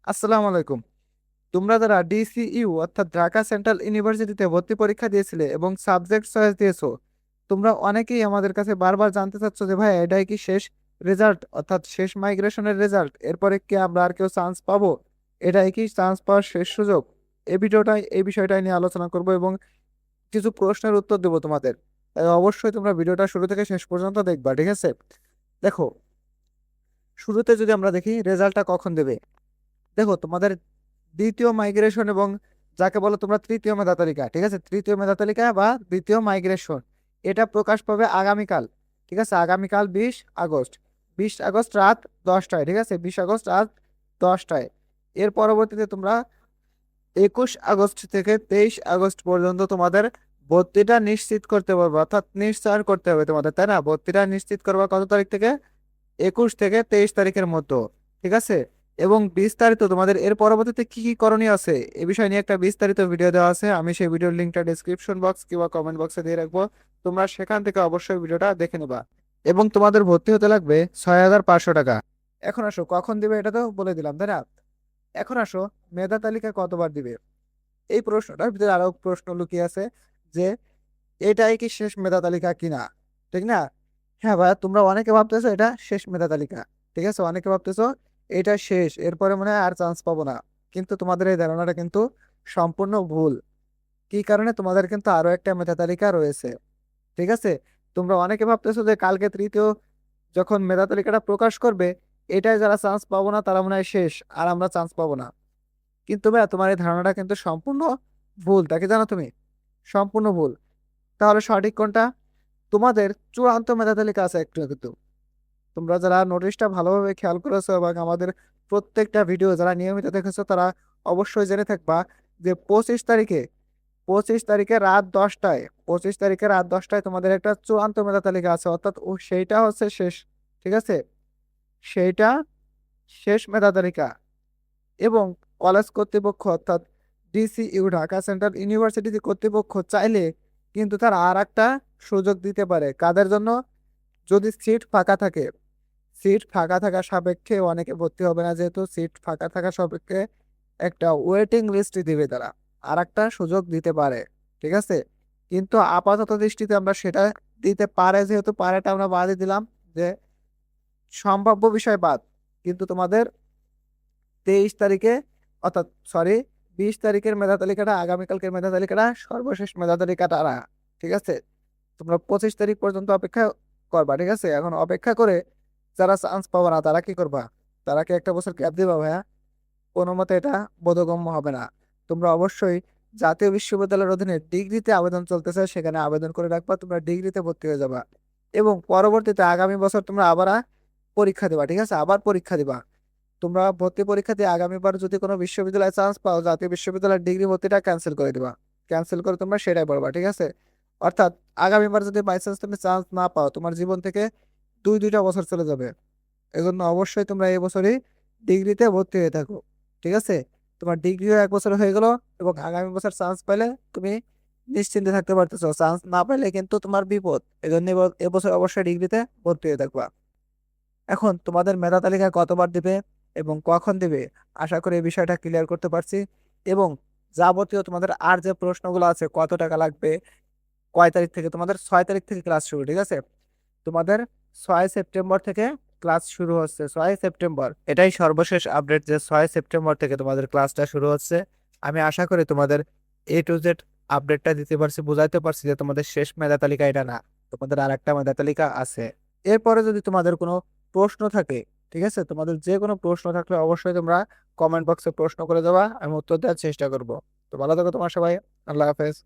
আসসালামু আলাইকুম। তোমরা যারা ডিসিইউ অর্থাৎ ঢাকা সেন্ট্রাল ইউনিভার্সিটিতে ভর্তি পরীক্ষা দিয়েছিলে এবং সাবজেক্ট চয়েস দিয়েছো, তোমরা অনেকেই আমাদের কাছে বারবার জানতে চাচ্ছ যে ভাই এটাই কি শেষ রেজাল্ট অর্থাৎ শেষ মাইগ্রেশনের রেজাল্ট, এরপরে কি আমরা আর কেউ চান্স পাবো, এটাই কি চান্স পাওয়ার শেষ সুযোগ? এই বিষয়টাই নিয়ে আলোচনা করব এবং কিছু প্রশ্নের উত্তর দেবো তোমাদের। তাই অবশ্যই তোমরা ভিডিওটা শুরু থেকে শেষ পর্যন্ত দেখবা, ঠিক আছে? দেখো, শুরুতে যদি আমরা দেখি রেজাল্টটা কখন দেবে। দেখো, তোমাদের দ্বিতীয় মাইগ্রেশন এবং যাকে বলো তোমরা তৃতীয় মেধা তালিকা, ঠিক আছে, তৃতীয় মেধা তালিকা বা দ্বিতীয় মাইগ্রেশন, এটা প্রকাশ পাবে আগামীকাল। ঠিক আছে, আগামীকাল 20 আগস্ট, 20 আগস্ট রাত 10টায়, ঠিক আছে, 20 আগস্ট রাত 10টায়। এর পরবর্তীতে তোমরা 21 আগস্ট থেকে 23 আগস্ট পর্যন্ত তোমাদের ভর্তিটা নিশ্চিত করতে পারবে, অর্থাৎ নিশ্চয় করতে হবে তোমাদের, তাই না? ভর্তিটা নিশ্চিত করবা কত তারিখ থেকে? 21 থেকে 23 তারিখের মধ্যে, ঠিক আছে। এবং বিস্তারিত তোমাদের এর পরবর্তীতে কি কি করণীয় আছে এ বিষয় নিয়ে একটা বিস্তারিত ভিডিও দেওয়া আছে, আমি সেই ভিডিওর লিঙ্কটা ডিসক্রিপশন বক্স কিংবা কমেন্ট বক্সে দিয়ে রাখবো। তোমরা সেখান থেকে অবশ্যই ভিডিওটা দেখে নেবা। এবং তোমাদের ভর্তি হতে লাগবে 6,500 টাকা। এখন আসো কখন দিবে এটা তো বলে দিলাম, তাই না? এখন আসো মেধা তালিকা কতবার দিবে। এই প্রশ্নটার ভিতরে আরো প্রশ্ন লুকিয়ে আছে যে এটাই কি শেষ মেধা তালিকা কিনা, ঠিক না? হ্যাঁ ভাই, তোমরা অনেকে ভাবতেছো এটা শেষ মেধা তালিকা, ঠিক আছে, অনেকে ভাবতেছো এটা শেষ, এরপরে মনে হয় আর চান্স পাবো না। কিন্তু তোমাদের এই ধারণাটা কিন্তু সম্পূর্ণ ভুল। কি কারণে? তোমাদের কিন্তু আরো একটা মেধা তালিকা রয়েছে, ঠিক আছে। তোমরা অনেকে ভাবতেছো যে কালকে তৃতীয় যখন মেধা তালিকাটা প্রকাশ করবে, এটাই যারা চান্স পাবো না তারা মনে হয় শেষ, আর আমরা চান্স পাবো না। কিন্তু ভাই, তোমার এই ধারণাটা কিন্তু সম্পূর্ণ ভুল, তাকে জানো তুমি? সম্পূর্ণ ভুল। তাহলে সঠিক কোনটা? তোমাদের চূড়ান্ত মেধা তালিকা আছে একটু, কিন্তু তোমরা যারা নোটিশটা ভালোভাবে খেয়াল করেছো এবং আমাদের প্রত্যেকটা ভিডিও যারা নিয়মিত দেখেছো তারা অবশ্যই জেনে থাকবা যে 25 তারিখে, 25 তারিখে রাত 10টায়, 25 তারিখে রাত 10টায় তোমাদের একটা চূড়ান্ত মেধা তালিকা আছে, অর্থাৎ সেইটা হচ্ছে শেষ, ঠিক আছে, সেইটা শেষ মেধা তালিকা। এবং কলেজ কর্তৃপক্ষ অর্থাৎ ডিসিইউ ঢাকা সেন্ট্রাল ইউনিভার্সিটি কর্তৃপক্ষ চাইলে কিন্তু তার আর একটা সুযোগ দিতে পারে। কাদের জন্য? যদি সিট ফাঁকা থাকে, সিট ফাঁকা থাকা সাপেক্ষে অনেকে ভর্তি হবে না, যেহেতু সিট ফাঁকা থাকা সাপেক্ষে একটা ওয়েটিং লিস্ট দিবে তারা, আর একটা সুযোগ দিতে পারে, ঠিক আছে। কিন্তু আপাতত দৃষ্টিতে আমরা সেটা দিতে পারে, যেহেতু পারেটা আমরা বাদই দিলাম, যে সম্ভাব্য বিষয় বাদ। কিন্তু তোমাদের 23 তারিখে, অর্থাৎ সরি 20 তারিখের মেধা তালিকাটা, আগামীকালকের মেধা তালিকাটা সর্বশেষ মেধা তালিকাটা না, ঠিক আছে। তোমরা 25 তারিখ পর্যন্ত অপেক্ষা করবা, ঠিক আছে। এখন অপেক্ষা করে যারা চান্স পাবে না তারা কি করবা? তারা কি একটা বছর গ্যাপ দিবা ভাইয়া? কোনো মতে এটা বোধগম্য হবে না। তোমরা অবশ্যই জাতীয় বিশ্ববিদ্যালয়ের অধীনে ডিগ্রিতে আবেদন চলতেছে, সেখানে আবেদন করে রাখবা, তোমরা ডিগ্রিতে ভর্তি হয়ে যাবা। এবং পরবর্তীতে আগামী বছর তোমরা আবার পরীক্ষা দিবা, ঠিক আছে, আবার পরীক্ষা দিবা। তোমরা ভর্তি পরীক্ষা দিয়ে আগামীবার যদি কোনো বিশ্ববিদ্যালয়ে চান্স পাও, জাতীয় বিশ্ববিদ্যালয়ের ডিগ্রি ভর্তিটা ক্যান্সেল করে দিবা, ক্যান্সেল করে তোমরা সেটাই পড়বা, ঠিক আছে। অর্থাৎ আগামীবার যদি বাই চান্স তুমি চান্স না পাও, তোমার জীবন থেকে দুইটা বছর চলে যাবে। এজন্য অবশ্যই তোমরা এই বছরই ডিগ্রিতে ভর্তি হয়ে থাকো, ঠিক আছে। তোমার ডিগ্রিও 1 বছর হয়ে গেল এবং আগামী বছর চান্স পাইলে তুমি নিশ্চিন্তে থাকতে পারতেছো, চান্স না পাইলে কিন্তু তোমার বিপদ। এই জন্য এবছর অবশ্যই ডিগ্রিতে ভর্তি হয়ে থাকবা। এখন তোমাদের মেধা তালিকা কতবার দিবে এবং কখন দিবে, আশা করি এই বিষয়টা ক্লিয়ার করতে পারছি। এবং যাবতীয় তোমাদের আর যে প্রশ্নগুলো আছে, কত টাকা লাগবে, কয় তারিখ থেকে, তোমাদের 6 তারিখ থেকে ক্লাস শুরু, ঠিক আছে। তোমাদের 6 সেপ্টেম্বর থেকে ক্লাস শুরু হচ্ছে, 6 সেপ্টেম্বর, এটাই সর্বশেষ আপডেট যে 6 সেপ্টেম্বর থেকে তোমাদের ক্লাসটা শুরু হচ্ছে। আমি আশা করি তোমাদের A to Z আপডেটটা দিতে পারছি, বুঝাইতে পারছি যে তোমাদের শেষ মেধা তালিকা এটা না, তোমাদের আর একটা মেধা তালিকা আছে। এরপরে যদি তোমাদের কোনো প্রশ্ন থাকে, ঠিক আছে, তোমাদের যে কোনো প্রশ্ন থাকলে অবশ্যই তোমরা কমেন্ট বক্সে প্রশ্ন করে দেওয়া, আমি উত্তর দেওয়ার চেষ্টা করব। তো ভালো থাকো তোমার সবাই। আল্লাহ হাফেজ।